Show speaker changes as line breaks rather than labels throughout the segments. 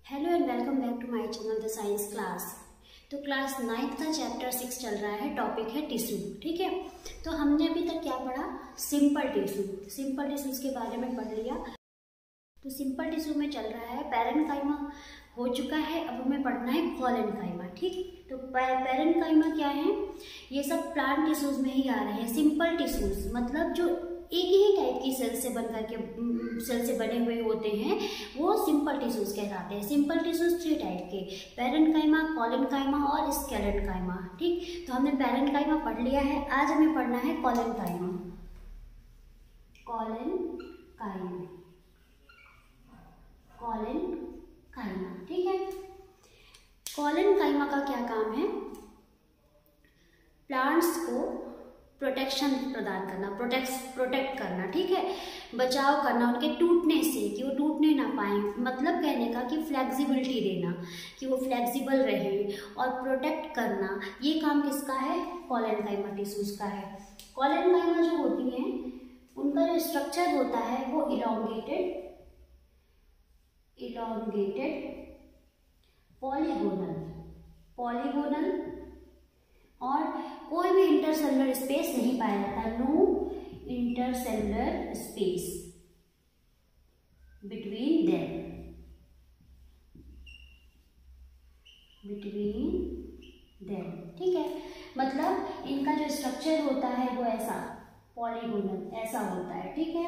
Hello and welcome back to my channel the science class. तो class 9th का chapter 6 चल रहा है। टॉपिक है टिश्यू। ठीक है, तो हमने अभी तक क्या पढ़ा? सिंपल टिश्यूज के बारे में पढ़ लिया। तो सिंपल टिश्यू में चल रहा है पैरेन्काइमा हो चुका है, अब हमें पढ़ना है कोलेनकाइमा। ठीक, तो पैरेन्काइमा क्या है? ये सब प्लांट टिश्यूज में ही आ रहे हैं। सिंपल टिश्यूज मतलब जो एक ही टाइप की सेल से बने हुए होते हैं, वो सिंपल टिश्यूज कहलाते हैं। सिंपल टिश्यूज 3 टाइप के, पैरेन्काइमा, कोलेनकाइमा और स्केलेनकाइमा। ठीक, तो हमने पैरेन्काइमा पढ़ लिया है, आज हमें पढ़ना है कोलेनकाइमा। ठीक है, कोलेनकाइमा का क्या काम है? प्लांट्स को प्रोटेक्शन प्रदान करना, प्रोटेक्ट करना। ठीक है, बचाव करना उनके टूटने से, कि वो टूटने ना पाए। मतलब कहने का कि फ्लेक्सिबिलिटी देना, कि वो फ्लेक्सिबल रहे और प्रोटेक्ट करना। ये काम किसका है? कोलेनकाइमा टिश्यूज का है। कोलेनकाइमा जो होती हैं, उनका जो स्ट्रक्चर होता है वो इलॉन्गेटेड पॉलीगोनल और कोई भी इंटरसेलुलर स्पेस नहीं पाया जाता। No intercellular space between them. ठीक है, मतलब इनका जो स्ट्रक्चर होता है वो ऐसा पॉलीगोनल ऐसा होता है। ठीक है,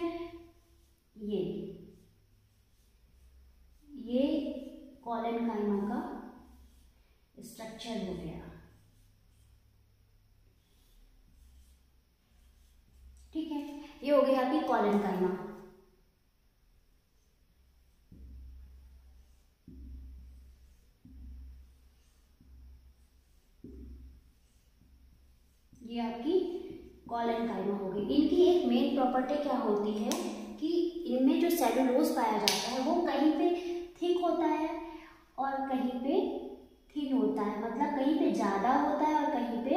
ये कोलेनकाइमा का स्ट्रक्चर हो गया। ठीक है, ये हो गया आपकी कोलेनकाइमा। ये आपकी कोलेनकाइमा हो गई। इनकी एक मेन प्रॉपर्टी क्या होती है कि इनमें जो सेलुलोज पाया जाता है वो कहीं पे थिक होता है और कहीं पे थिन होता है। मतलब कहीं पे ज़्यादा होता है और कहीं पे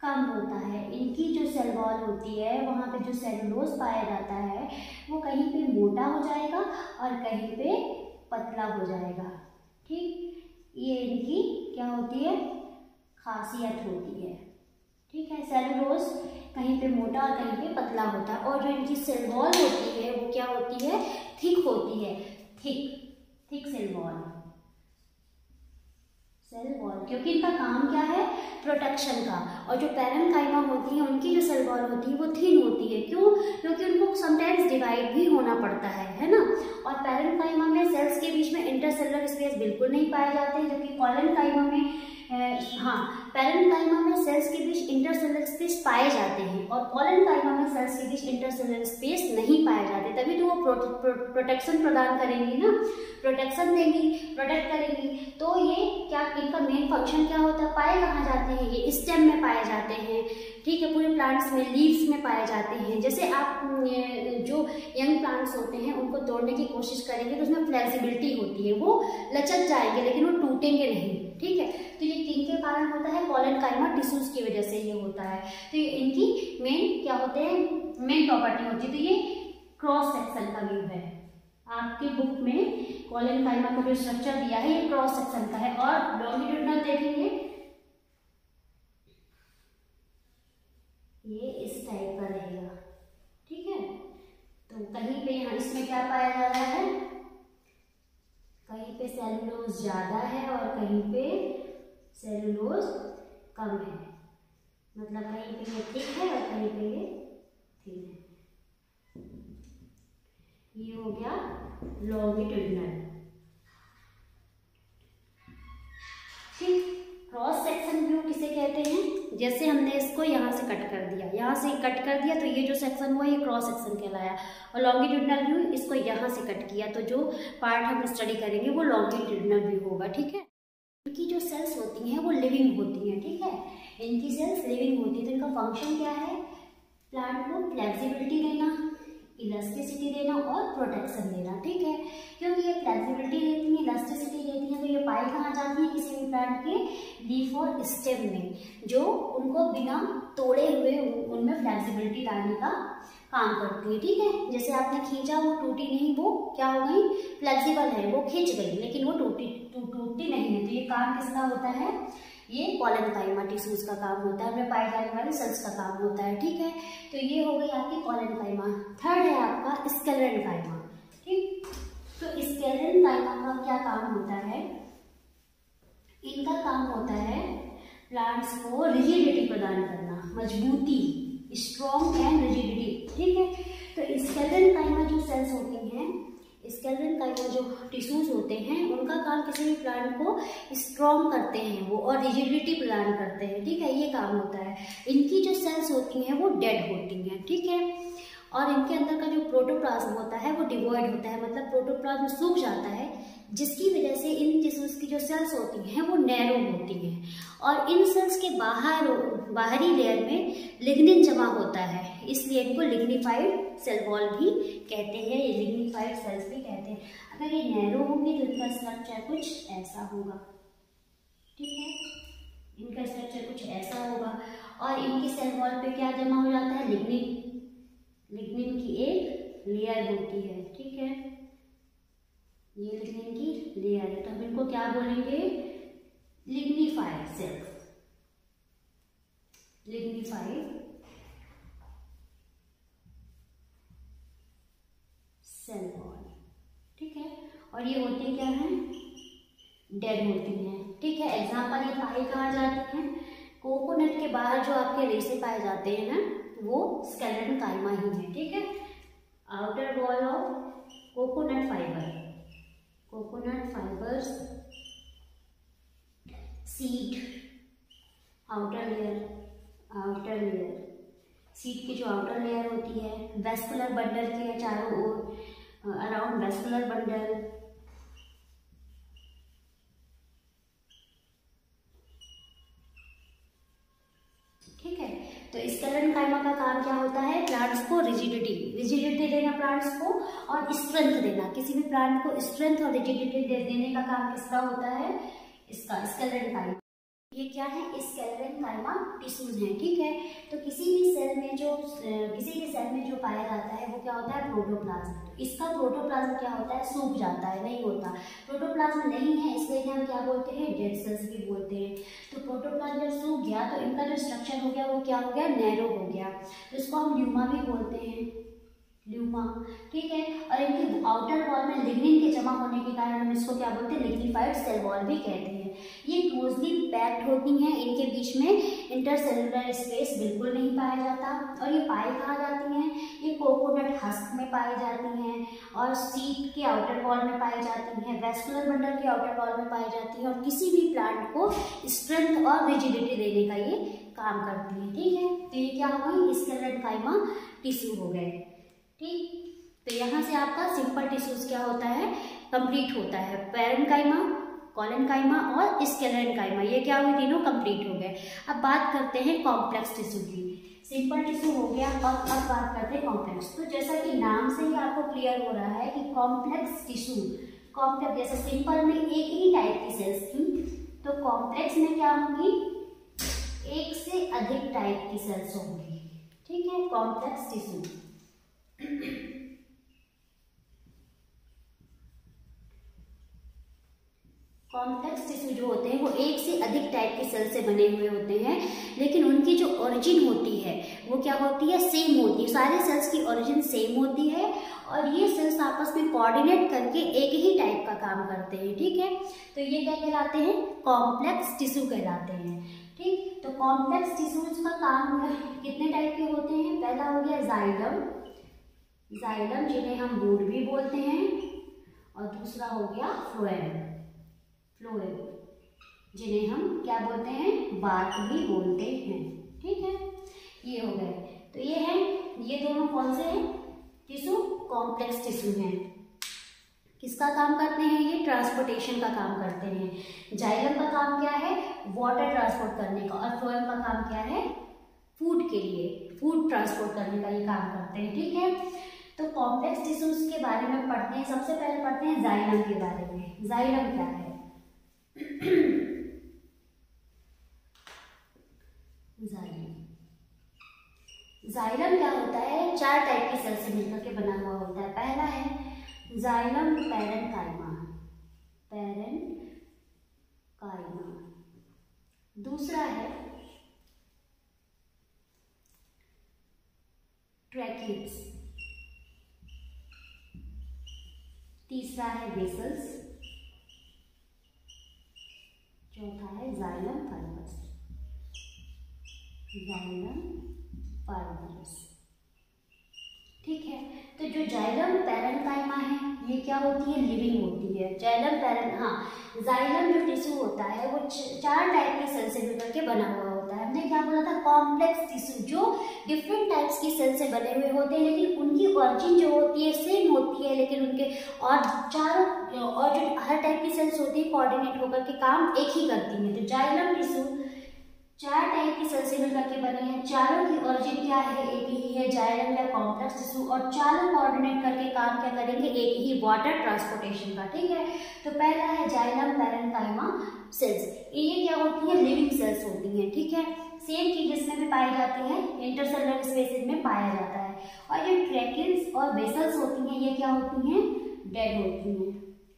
कम होता है। इनकी जो सेल वॉल होती है, वहाँ पे जो सेलुलोज पाया जाता है वो कहीं पे मोटा हो जाएगा और कहीं पे पतला हो जाएगा। ठीक, ये इनकी क्या होती है? खासियत होती है। ठीक है, सेलुलोज कहीं पे मोटा और कहीं पे पतला होता है। और जो इनकी सेल वॉल होती है वो क्या होती है? थिक होती है। थिक सेल वॉल, क्योंकि इनका काम क्या है? प्रोटेक्शन का। और जो पैरेन्काइमा होती है उनकी जो सेल वॉल होती है वो थिन होती है। क्यों? क्योंकि उनको समटाइम्स डिवाइड भी होना पड़ता है ना। और पैरेन्काइमा में सेल्स के बीच में इंटरसेलुलर स्पेस बिल्कुल नहीं पाए जाते हैं, जबकि कोलेनकाइमा में पैरेन्काइमा में सेल्स के बीच इंटरसेलुलर स्पेस पाए जाते हैं और कोलेनकाइमा में सेल्स के बीच इंटरसेलुलर स्पेस नहीं पाए जाते। तभी तो वो प्रोटेक्शन प्रदान करेंगी ना, प्रोटेक्शन देंगी, प्रोटेक्ट करेंगी। तो ये क्या, इनका मेन फंक्शन क्या होता है? पाए कहाँ जाते हैं? ये स्टेम में पाए जाते हैं। ठीक है, पूरे प्लांट्स में लीव्स में पाए जाते हैं। जैसे आप जो यंग प्लांट्स होते हैं उनको तोड़ने की कोशिश करेंगे तो उसमें फ्लेक्सिबिलिटी होती है, वो लचक जाएंगे लेकिन वो टूटेंगे नहीं। ठीक है, तो ये किनके कारण होता है? कोलेनकाइमा टिश्यूज की वजह से ये होता है। तो ये इनकी मेन क्या होते हैं? मेन प्रॉपर्टी होती है। तो ये क्रॉस सेक्शन का व्यू है। आपके बुक में कोलेनकाइमा का जो स्ट्रक्चर दिया है ये क्रॉस सेक्शन का है। और लॉन्गिट्यूडिनल देखेंगे, ये इस टाइप का रहेगा। ठीक है, तो कहीं पे यहाँ इसमें क्या पाया जा रहा है? कहीं पे सेलुलोज ज्यादा है और कहीं पे सेलुलोज कम है। मतलब कहीं पे ये थिक है और कहीं पे ये थिन है। ये हो गया लॉन्गिट्यूडिनल। ठीक, क्रॉस सेक्शन व्यू किसे कहते हैं? जैसे हमने इसको यहाँ से कट कर दिया, तो ये जो सेक्शन हुआ ये क्रॉस सेक्शन कहलाया। और लॉन्गिट्यूडिनल व्यू, इसको यहाँ से कट किया, तो जो पार्ट हम स्टडी करेंगे वो लॉन्गिट्यूडिनल व्यू होगा। ठीक है, इनकी जो सेल्स होती हैं वो लिविंग होती हैं। ठीक है, इनकी सेल्स लिविंग होती है। तो इनका फंक्शन क्या है? प्लांट को फ्लेक्सिबिलिटी देना, इलास्टिसिटी देना और प्रोटेक्शन देना। ठीक है, क्योंकि ये फ्लेक्सिबिलिटी देती है, इलास्टिसिटी देती है, तो ये पाई कहाँ जाती है? किसी भी प्लांट के लीफ और स्टेम में, जो उनको बिना तोड़े हुए उनमें फ्लेक्सिबिलिटी डालने का काम करती है, ठीक है। जैसे आपने खींचा, वो टूटी नहीं, वो क्या हो गई, फ्लेक्सिबल है, वो खींच गई, लेकिन वो टूटती नहीं है। तो ये काम किसका होता है, ये कॉलेनकाइमा टिश्यूज का काम होता है, में पाई जाने वाली सेल्स का काम होता है, ठीक है। तो ये हो गई आपकी कॉलेनकाइमा। थर्ड है आपका स्क्लेरेनकाइमा, ठीक। तो स्क्लेरेनकाइमा का क्या काम होता है, इनका काम होता है प्लांट्स को रिजिडिटी प्रदान करना, मजबूती, स्ट्रॉन्ग एंड रिजिडिटी, ठीक है। तो स्क्लेरेनकाइमा जो सेल्स होती हैं, स्क्लेरेनकाइमा जो टिश्यूज होते हैं, उनका काम किसी भी प्लांट को स्ट्रॉन्ग करते हैं वो, और रिजिडिटी प्रदान करते हैं, ठीक है, ये काम होता है। इनकी जो सेल्स होती हैं वो डेड होती हैं, ठीक है। और इनके अंदर का जो प्रोटोप्लाज्म होता है वो डिवॉइड होता है, मतलब प्रोटोप्लाज्म सूख जाता है, जिसकी वजह से इन टिश्यूज की जो सेल्स होती हैं वो नैरो होती हैं। और इन सेल्स के बाहरी लेयर में लिग्निन जमा होता है, इसलिए इनको लिग्निफाइड सेल वॉल भी कहते हैं, ये लिग्निफाइड सेल्स भी कहते हैं। अगर ये नैरो होंगे तो इनका स्ट्रक्चर कुछ ऐसा होगा, ठीक है, इनका स्ट्रक्चर कुछ ऐसा होगा। और इनकी सेल वॉल पे क्या जमा हो जाता है, लिग्निन की एक लेयर होती है, ठीक है, ये लिग्निन की लेयर है। तो हम इनको क्या बोलेंगे, lignified cells, lignified cell wall, ठीक है। और ये होती क्या है, डेड होती हैं, ठीक है। एग्जाम्पल ये पाई कहाँ जाती हैं, कोकोनट के बाहर जो आपके रेशे पाए जाते हैं ना, वो स्क्लेरेनकाइमा ही है, ठीक है। Outer wall of coconut fibre, coconut fibres, seed, outer layer, seed की जो आउटर लेयर होती है, वेस्कुलर बंडल के चारों ओर, अराउंड वेस्कुलर बंडल, ठीक है। तो स्क्लेरेनकाइमा का काम क्या होता है, प्लांट्स को रिजिडिटी देना, प्लांट्स को, और स्ट्रेंथ देना। किसी भी प्लांट को स्ट्रेंथ और रिजिडिटी देने का काम किसका होता है, इसका, स्क्लेरेनकाइमा। ये क्या है, स्क्लेरेनकाइमा टिश्यूज है, ठीक है। तो किसी भी सेल में जो पाया जाता है वो क्या होता है, प्रोटोप्लाज्म। तो इसका प्रोटोप्लाज्म क्या होता है, सूख जाता है, नहीं होता, प्रोटोप्लाज्म नहीं है, इसलिए हम क्या बोलते हैं, डेड सेल्स भी बोलते हैं। तो प्रोटोप्लाज्म जब सूख गया तो इनका जो स्ट्रक्चर हो गया वो क्या हो गया, नैरो हो गया। तो इसको हम ल्यूमा भी बोलते हैं, ल्यूमा, ठीक है। और इनकी आउटर वॉल में लिग्निन के जमा होने के कारण हम इसको क्या बोलते हैं, लिग्निफाइड सेल वॉल भी कहते हैं। ये क्लोजली पैक्ड होती हैं, इनके बीच में इंटरसेलुलर स्पेस बिल्कुल नहीं पाया जाता। और ये पाई कहाँ जाती हैं, ये कोकोनट हस्क में पाई जाती हैं, और सीड के आउटर वॉल में पाई जाती हैं, वेस्कुलर बंडल के आउटर वॉल में पाई जाती हैं, और किसी भी प्लांट को स्ट्रेंथ और रिजिडिटी देने का ये काम करती है, ठीक है। तो ये क्या हो गई, स्क्लेरेनकाइमा टिश्यू हो गए, ठीक। तो यहाँ से आपका सिंपल टिश्यूज क्या होता है, कंप्लीट होता है। पैरेन्काइमा, कॉलेनकाइमा और स्क्लेरेनकाइमा, ये क्या हुए, तीनों कंप्लीट हो गए। अब बात करते हैं कॉम्प्लेक्स टिश्यू की। सिंपल टिश्यू हो गया, और अब बात करते हैं कॉम्प्लेक्स। तो जैसा कि नाम से ही आपको क्लियर हो रहा है कि कॉम्प्लेक्स टिश्यू, कॉम्प्लेक्स, जैसे सिंपल में एक ही टाइप की सेल्स थी, तो कॉम्प्लेक्स में क्या होंगी, एक से अधिक टाइप की सेल्स होंगी, ठीक है, कॉम्प्लेक्स टिश्यू। कॉम्प्लेक्स टिश्यू जो होते हैं वो एक से अधिक टाइप की सेल से बने हुए होते हैं, लेकिन उनकी जो ओरिजिन होती है वो क्या होती है, सेम होती है। सारे सेल्स की ओरिजिन सेम होती है, और ये सेल्स आपस में कोऑर्डिनेट करके एक ही टाइप का काम करते हैं, ठीक है। तो ये क्या कहलाते हैं, कॉम्प्लेक्स टिश्यू कहलाते हैं, ठीक। तो कॉम्प्लेक्स टिश्यूज का काम कितने टाइप के होते हैं, पहला हो गया जाइलम, जिन्हें हम रूट भी बोलते हैं, और दूसरा हो गया फ्लोएम, जिन्हें हम क्या बोलते हैं, बार्क भी बोलते हैं, ठीक है। ये हो गए। तो ये है, ये दोनों कौन से हैं, टिश्यू, कॉम्प्लेक्स टिश्यू हैं। किसका काम करते हैं, ये ट्रांसपोर्टेशन का काम करते हैं। जाइलम का काम क्या है, वाटर ट्रांसपोर्ट करने का, और फ्लोएम का काम क्या है, फूड के लिए, फूड ट्रांसपोर्ट करने का ये काम करते हैं, ठीक है। तो कॉम्प्लेक्स टिश्यूज के बारे में पढ़ते हैं। सबसे पहले पढ़ते हैं जाइलम के बारे में। जाइलम क्या है, जाइलम क्या होता है, 4 टाइप के सेल से मिलकर के बना हुआ होता है। पहला है जाइलम पैरेन्काइमा, दूसरा है ट्रैकिड्स, तीसरा है बेसल्स, चौथा है जाइलम फाइबर्स। ठीक है, तो जो जाइलम पैरेन्काइमा है ये क्या होती है, लिविंग होती है। जाइलम जो टिश्यू होता है वो 4 टाइप के सेल से मिलकर के बना हुआ होता है। हमने क्या बोला था, कॉम्प्लेक्स टिश्यू, जो डिफरेंट टाइप्स की सेल से बने हुए होते हैं, लेकिन उनकी ऑरिजिन जो होती है सेम होती है, लेकिन उनके और जो हर टाइप की सेल्स होती है कोऑर्डिनेट होकर के काम एक ही करती है। तो जाइलम टिश्यू 4 टाइप की सेल से मिलकर के बने हैं, चारों की ओरिजिन क्या है, एक ही है, जाइलम या कॉम्प्लेक्स टिश्यू, और चारों कोऑर्डिनेट करके काम क्या करेंगे, एक ही, वाटर ट्रांसपोर्टेशन का। ठीक है, तो पहला है जाइलम पैरेन्काइमा सेल्स, ये क्या होती है, लिविंग सेल्स होती हैं। ठीक है, सेम चीज इसमें भी पाई जाती है, इंटरसेलुलर स्पेसेस में पाया जाता है। और जो ट्रैकिड्स और बेसल्स होती हैं ये क्या होती हैं, डेड होती हैं,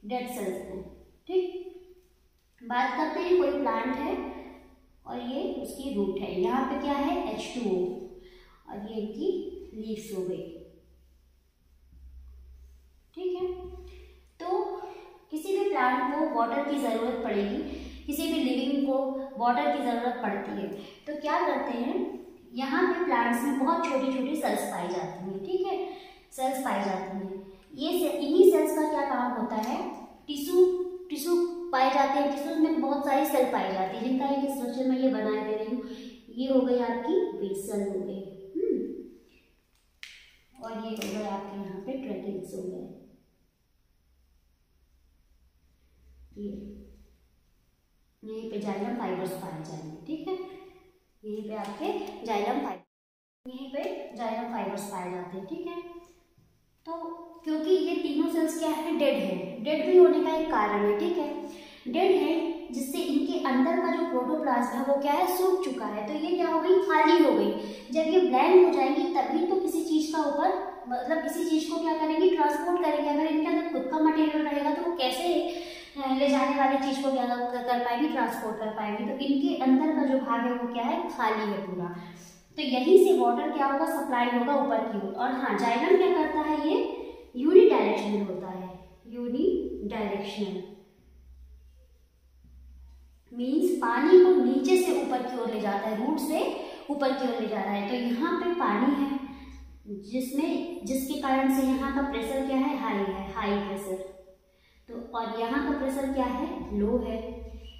डेड सेल्स हैं। ठीक, बात करते हैं, कोई प्लांट है और ये उसकी रूट है, यहाँ पे क्या है H2O और ये इनकी लीव्स हो गई। ठीक है, तो किसी भी प्लांट को वाटर की जरूरत पड़ेगी, किसी भी लिविंग को वाटर की जरूरत पड़ती है, तो क्या करते हैं, यहाँ पे प्लांट्स में बहुत छोटी छोटी सेल्स पाई जाती हैं। ठीक है, सेल्स पाई जाती हैं, इन्हीं सेल्स का क्या काम होता है, टिश्यू पाए जाते हैं। टिश्यूज में बहुत सारी सेल पाई जाती है, जिनका एक स्ट्रक्चर में ये बनाए दे रही हूँ। ये हो गई आपकी बेसल हो गई, और ये हो गए आपके यहाँ पे ट्रैकिड्स हो गए। ये यहीं पे जाइलम फाइबर्स पाए जाएंगे। ठीक है, यहीं पे आपके जाइलम फाइबर्स पाए जाते हैं। ठीक है, तो क्योंकि ये तीनों सेल्स क्या है, डेड है, डेड भी होने का एक कारण है। ठीक है, डेड है जिससे इनके अंदर का जो प्रोटोप्लाज्म है वो क्या है, सूख चुका है, तो ये क्या हो गई, खाली हो गई। जब ये ब्लैंक हो जाएंगी तभी तो किसी चीज का ऊपर, मतलब किसी चीज को क्या करेंगी, ट्रांसपोर्ट करेंगे। अगर इनके अंदर खुद का मटेरियल रहेगा तो वो कैसे ले जाने वाली चीज को क्या कर पाएंगी, ट्रांसपोर्ट कर पाएंगी। तो इनके अंदर का जो भाग है वो क्या है, खाली है पूरा, तो यहीं से वाटर क्या होगा, सप्लाई होगा ऊपर की ओर। और हाँ, जाइलम क्या करता है, ये यूनिडायरेक्शनल होता है, यूनिडायरेक्शनल मीन्स पानी को नीचे से ऊपर की ओर ले जाता है, रूट से ऊपर की ओर ले जा रहा है। तो यहाँ पे पानी है जिसके कारण से यहाँ का प्रेशर क्या है, हाई प्रेशर, तो और यहाँ का प्रेशर क्या है, लो है।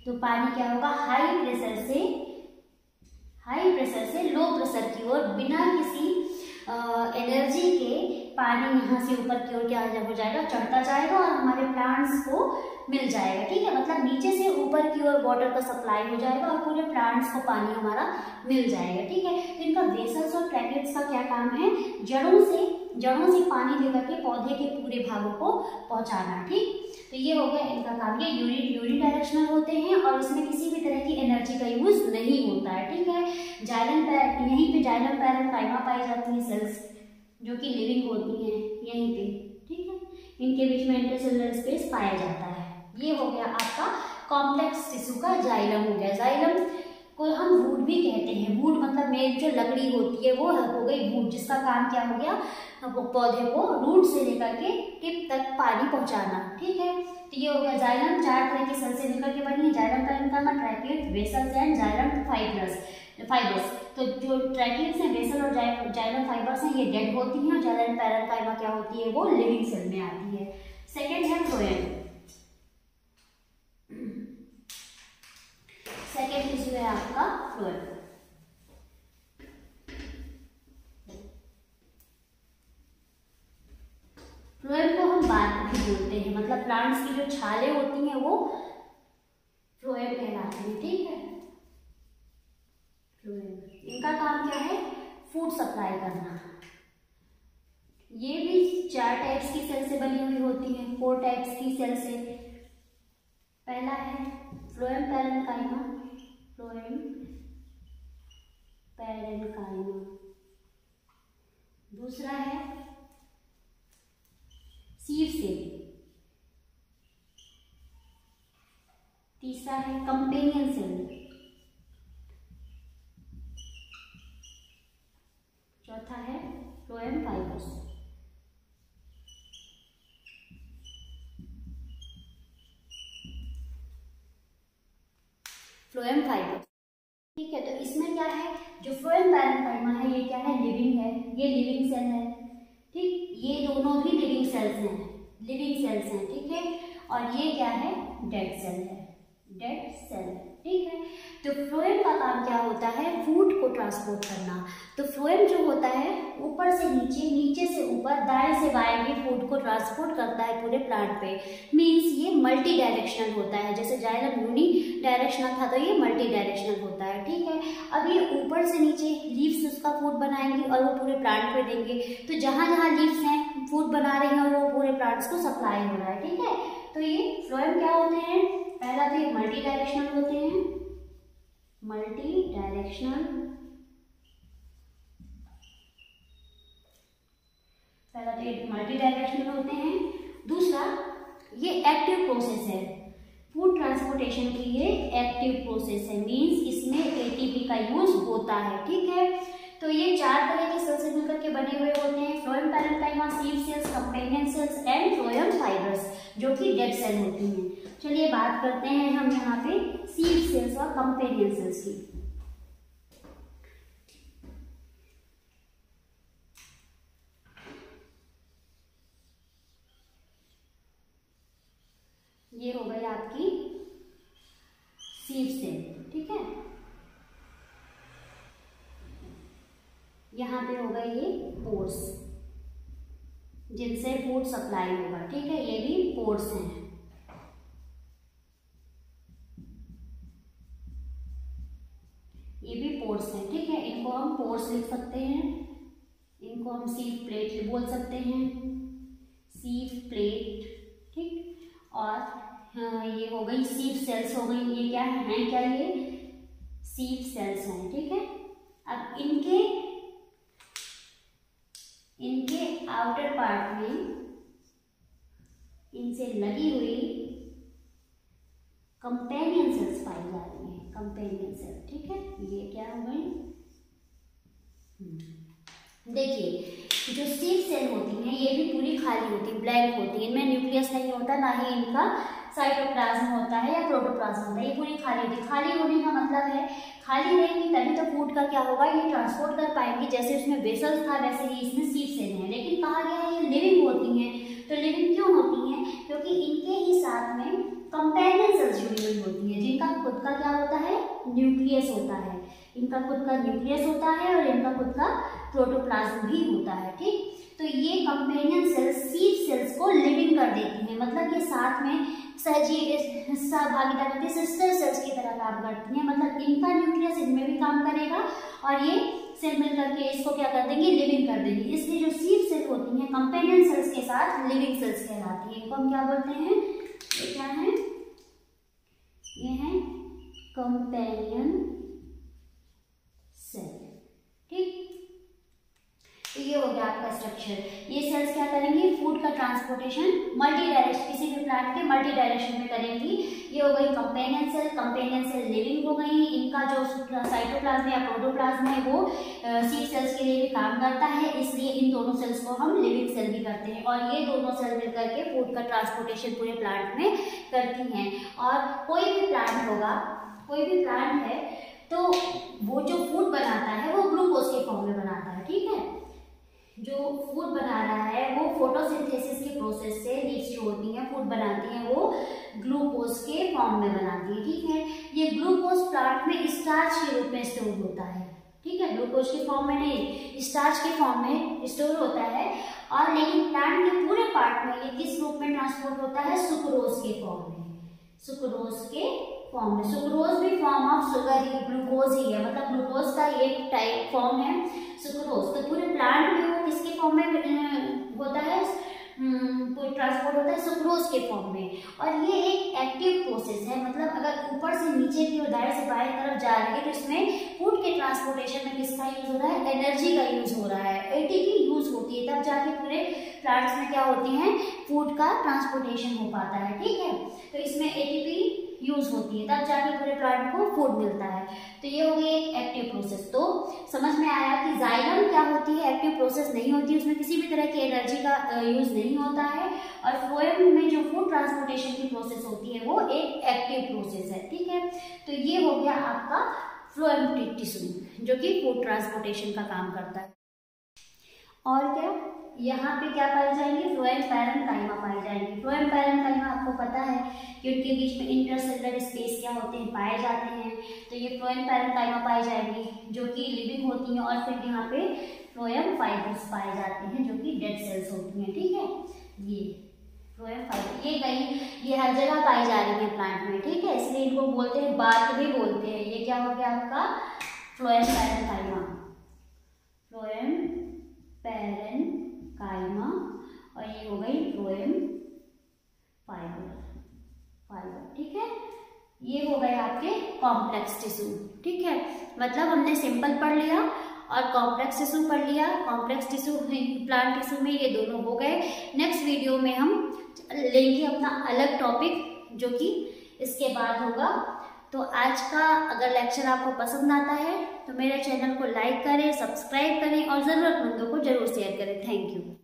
तो पानी क्या होगा, हाई प्रेशर से लो प्रेशर की ओर बिना किसी एनर्जी के पानी यहाँ से ऊपर की ओर क्या हो जाएगा, चढ़ता जाएगा और हमारे प्लांट्स को मिल जाएगा। ठीक है, मतलब नीचे से ऊपर की ओर वाटर का सप्लाई हो जाएगा और पूरे प्लांट्स को पानी हमारा मिल जाएगा। ठीक है, तो इनका बेसल्स और ट्रैकिड्स का क्या काम है, जड़ों से पानी लेकर के पौधे के पूरे भागों को पहुंचाना। ठीक, तो ये हो गया इनका काम, ये यूनिडायरेक्शनल होते हैं और इसमें किसी भी तरह की एनर्जी का यूज नहीं होता है। ठीक है, यहीं पे जाइलम पैरेन्काइमा पाई जाती है सेल्स जो कि लिविंग होती हैं यहीं पे। ठीक है, इनके बीच में इंटरसेलुलर स्पेस पाया जाता है। ये हो गया आपका कॉम्प्लेक्स टिश्यू का जाइलम हो गया। जाइलम को हम वुड भी कहते हैं, वुड मतलब मेन जो लकड़ी होती है वो हो गई वुड, जिसका काम क्या हो गया, वो पौधे को रूट से लेकर के टिप तक पानी पहुंचाना। ठीक है, तो ये हो गया जाइलम, 4 तरह की सेल से मिलकर के बनी है, xylem parenchyma, tracheid, vessels and xylem fibres. तो जो ट्रैकिड्स हैं, बेसल और जाइलम फाइबर्स हैं, ये डेड होती हैं, और जाइलम पैरेन्काइमा क्या होती है, वो लिविंग सेल में आती है। सेकेंड है फ्लोएम। सेकेंड टिश्यू है आपका फ्लोएम। फ्लोएम को हम बार्क भी बोलते हैं, मतलब प्लांट्स की जो छालें होती हैं वो फ्लोएम कहलाती हैं। ठीक है, फ्लोएम, इनका काम क्या है, फूड सप्लाई करना। ये भी 4 टाइप्स की सेल से बनी हुई होती है, 4 टाइप्स की सेल से। पहला है फ्लोएम पैरेन्काइमा, दूसरा है सीव सेल, तीसरा है कंपेनियन सेल, चौथा है फ्लोएम फाइबर्स। फ्लोएम फाइबर्स, ठीक है। तो इसमें क्या है, जो फ्लोएम पैरेन्काइमा है ये क्या है, लिविंग है, ये लिविंग सेल है, ठीक। ये दोनों भी लिविंग सेल्स हैं, लिविंग सेल्स हैं, ठीक है। और ये क्या है, डेड सेल है, डेड सेल, ठीक है। तो फ्लोएम का काम क्या होता है, फूड को ट्रांसपोर्ट करना। तो फ्लोएम जो होता है ऊपर से नीचे, नीचे से ऊपर, दाएं से बाएं भी फूड को ट्रांसपोर्ट करता है पूरे प्लांट पे। मींस ये मल्टी डायरेक्शनल होता है, जैसे जाइलम यूनी डायरेक्शनल था तो ये मल्टी डायरेक्शनल होता है, ठीक है। अब ये ऊपर से नीचे लीव्स उसका फूड बनाएंगी और वो पूरे प्लांट पे देंगे। तो जहां जहां लीव्स हैं फूड बना रही हैं वो पूरे प्लांट्स को सप्लाई हो रहा है, ठीक है। तो ये फ्लोएम क्या होते हैं, पहला तो ये मल्टी डायरेक्शनल होते हैं, मल्टी डायरेक्शनल, पहला तो ये मल्टी डायरेक्शनल होते हैं। दूसरा ये एक्टिव प्रोसेस है, फूड ट्रांसपोर्टेशन की ये एक्टिव प्रोसेस है, मींस इसमें एटीपी का यूज होता है, ठीक है। तो ये चार तरह के सेल से मिलकर के बने हुए होते हैं, phloem parenchyma, sieve cells, companion cells and phloem fibres, जो कि डेड सेल होती हैं। चलिए बात करते हैं हम यहाँ पे सीव सेल्स और कंपेनियन सेल्स की। ये हो गई आपकी सीव सेल, ठीक है। यहाँ पे होगा ये पोर्स, जिनसे फूड सप्लाई होगा, ठीक है। ये भी पोर्स हैं, ये भी पोर्स हैं, ठीक है। इनको हम पोर्स लिख सकते हैं, इनको हम सीव प्लेट बोल सकते हैं, सीव प्लेट, ठीक। और ये हो गई सीव सेल्स हो गई, ये क्या है क्या, ये सीव सेल्स हैं, ठीक है। अब इनके आउटर पार्ट में इनसे लगी हुई कंपेनियन सेल्स पाई जा रही हैं, कंपेनियन सेल, ठीक है। ये क्या हो गई, देखिए जो सीव सेल होती हैं ये भी पूरी खाली होती है, ब्लैंक होती है, इनमें न्यूक्लियस नहीं होता, ना ही इनका साइटोप्लाज्म होता है या प्रोटोप्लाज्म होता है, ये पूरी खाली होती है। खाली होने का मतलब है खाली रहेंगी तभी तो फूड का क्या होगा, ये ट्रांसपोर्ट कर पाएंगी। जैसे उसमें वेसल्स था वैसे ही इसमें सीव सेल है, लेकिन कहा गया है ये लिविंग होती हैं। तो लिविंग क्यों होती हैं, क्योंकि इनके ही साथ में कंपेनियन सेल्स जुड़ी हुई होती हैं, जिनका खुद का क्या होता है, न्यूक्लियस होता है। इनका खुद का न्यूक्लियस होता है और इनका खुद का प्रोटोप्लाज्म भी होता है, ठीक। तो ये कंपेनियन सेल्स सीव सेल्स को लिविंग कर देती हैं, मतलब ये साथ में सहभागिता करती है, सिस्टर सेल्स की तरह काम करती हैं। मतलब इनका न्यूक्लियस इनमें भी काम करेगा और ये सेल मिल करके इसको क्या कर देंगे, लिविंग कर देंगे। इसलिए जो सीव सेल होती हैं कंपेनियन सेल्स के साथ लिविंग सेल्स कहलाती है। इनको हम क्या बोलते हैं, ये क्या है, ये है कंपेनियन सेल, ठीक। तो ये हो गया आपका स्ट्रक्चर। ये सेल्स क्या करेंगी, फूड का ट्रांसपोर्टेशन मल्टी डायरेक्शन, किसी भी प्लांट के मल्टी डायरेक्शन में करेंगी। ये हो गई companion cell, companion cell living हो गई। इनका जो साइटोप्लाज्म या प्रोटोप्लाज्म है वो सीव सेल्स के लिए भी काम करता है, इसलिए इन दोनों सेल्स को हम लिविंग सेल भी करते हैं। और ये दोनों सेल मिलकर के फूड का ट्रांसपोर्टेशन पूरे प्लांट में करती हैं। और कोई भी प्लांट होगा, कोई भी प्लांट है तो वो जो फूड बनाता है वो ग्लूकोज के फॉर्म में बनाता है, ठीक है। जो फूड बना रहा है वो फोटोसिंथेसिस के प्रोसेस से लीव्स जो होती हैं फूड बनाती हैं वो ग्लूकोज के फॉर्म में बनाती है, ठीक है। ये ग्लूकोज प्लांट में स्टार्च के रूप में स्टोर होता है, ठीक है। ग्लूकोज के फॉर्म में नहीं, स्टार्च के फॉर्म में स्टोर होता है। और लेकिन प्लांट के पूरे पार्ट में ये किस रूप में ट्रांसपोर्ट होता है, सुक्रोज के फॉर्म में, सुक्रोज के फॉर्म में। सुक्रोज भी फॉर्म ऑफ शुगर ही, ग्लूकोज ही है, मतलब ग्लूकोज का एक टाइप फॉर्म है सुक्रोज। तो पूरे प्लांट में वो किसके फॉर्म में होता है, ट्रांसपोर्ट होता है सुक्रोज के फॉर्म में। और ये एक एक्टिव प्रोसेस है, मतलब अगर ऊपर से नीचे की और दाएं से बाएं तरफ जा रही है तो इसमें फूड के ट्रांसपोर्टेशन में किसका यूज हो रहा है, एनर्जी का यूज हो रहा है, एटीपी यूज यूज होती है, तब जाके पूरे प्लांट्स में क्या होती हैं, फूड का ट्रांसपोर्टेशन हो पाता है। ठीक है, तो इसमें एटीपी यूज होती है, तब जाके पूरे प्लांट को फूड मिलता है। तो ये हो गई एक एक्टिव प्रोसेस। तो समझ में आया कि जाइलम क्या होती है, एक्टिव प्रोसेस नहीं होती, उसमें किसी भी तरह की एनर्जी का यूज नहीं होता है। और फ्लोएम में जो फूड ट्रांसपोर्टेशन की प्रोसेस होती है वो एक एक्टिव प्रोसेस है। ठीक है, तो ये हो गया आपका फ्लोएम टिश्यू जो कि फूड ट्रांसपोर्टेशन का काम करता है। और क्या यहाँ पे क्या पाई जाएंगी, फ्लोएम पैरेन्काइमा पाई जाएंगी। फ्लोएम पैरेन्काइमा आपको पता है कि उनके बीच में इंटरसेलुलर स्पेस क्या होते हैं, पाए जाते हैं। तो ये फ्लोएम पैरेन्काइमा पाई जाएंगी जो कि लिविंग होती हैं, और फिर यहाँ पे फ्लोएम फाइब्रस पाए जाते हैं जो कि डेड सेल्स होती हैं। ठीक है, ये फ्लोएम फाइबर ये कहीं ये हर जगह पाई जा रही है प्लांट में। ठीक है, इसलिए इनको बोलते हैं, बार्क भी बोलते हैं। ये क्या हो गया आपका फ्लोएम पैरेन्काइमा, फ्लोएम पैरेन्काइमा, और ये हो गई फ्लोएम फाइबर। ठीक है, ये हो गए आपके कॉम्प्लेक्स टिश्यू। ठीक है, मतलब हमने सिंपल पढ़ लिया और कॉम्प्लेक्स टिश्यू पढ़ लिया। कॉम्प्लेक्स टिश्यू प्लांट टिश्यू में ये दोनों हो गए। नेक्स्ट वीडियो में हम लेंगे अपना अलग टॉपिक जो कि इसके बाद होगा। तो आज का अगर लेक्चर आपको पसंद आता है तो मेरे चैनल को लाइक करें, सब्सक्राइब करें और ज़रूरतमंदों को जरूर शेयर करें। Thank you.